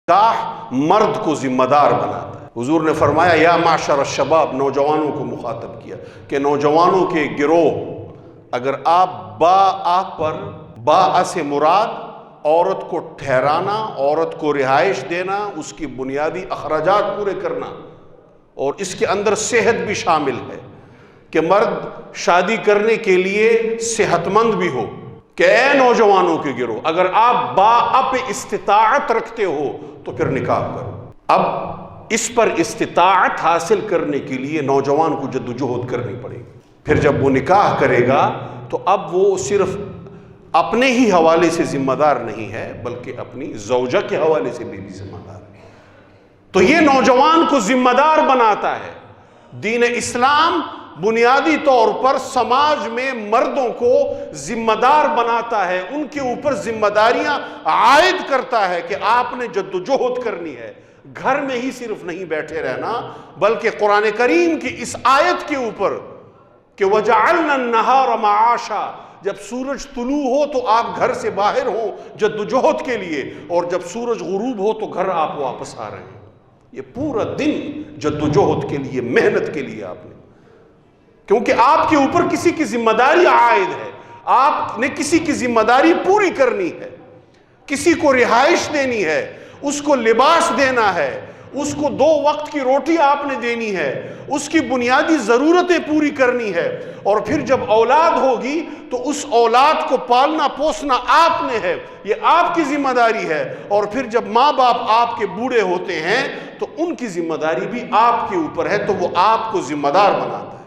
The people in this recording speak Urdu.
نکاح مرد کو ذمہ دار بناتا ہے۔ حضور نے فرمایا یا معشر الشباب، نوجوانوں کو مخاطب کیا کہ نوجوانوں کے گروہ، اگر آپ با سے مراد عورت کو ٹھہرانا، عورت کو رہائش دینا، اس کی بنیادی اخراجات پورے کرنا، اور اس کے اندر صحت بھی شامل ہے کہ مرد شادی کرنے کے لیے صحت مند بھی ہو، کہ اے نوجوانوں کے گروہ اگر آپ باپ استطاعت رکھتے ہو تو پھر نکاح کرو۔ اب اس پر استطاعت حاصل کرنے کے لیے نوجوان کو جدوجہد کرنی پڑے گی۔ پھر جب وہ نکاح کرے گا تو اب وہ صرف اپنے ہی حوالے سے ذمہ دار نہیں ہے بلکہ اپنی زوجہ کے حوالے سے بھی ذمہ دار ہے۔ تو یہ نوجوان کو ذمہ دار بناتا ہے۔ دین اسلام بنیادی طور پر سماج میں مردوں کو ذمہ دار بناتا ہے، ان کے اوپر ذمہ داریاں عائد کرتا ہے کہ آپ نے جدوجہد کرنی ہے، گھر میں ہی صرف نہیں بیٹھے رہنا، بلکہ قرآن کریم کی اس آیت کے اوپر کہ وَجَعَلْنَا النَّهَارَ مَعَاشًا، جب سورج طلوع ہو تو آپ گھر سے باہر ہوں جدوجہد کے لیے، اور جب سورج غروب ہو تو گھر آپ واپس آ رہے ہیں۔ یہ پورا دن جدوجہد کے لیے، محنت کے لیے آپ نے، کیونکہ آپ کے اوپر کسی کی ذمہ داری عائد ہے، آپ نے کسی کی ذمہ داری پوری کرنی ہے، کسی کو رہائش دینی ہے، اس کو لباس دینا ہے، اس کو 2 وقت کی روٹی آپ نے دینی ہے، اس کی بنیادی ضرورتیں پوری کرنی ہے، اور پھر جب اولاد ہوگی تو اس اولاد کو پالنا پوسنا آپ نے ہے، یہ آپ کی ذمہ داری ہے، اور پھر جب ماں باپ آپ کے بوڑھے ہوتے ہیں تو ان کی ذمہ داری بھی آپ کے اوپر ہے، تو وہ آپ کو ذمہ دار بناتا ہے۔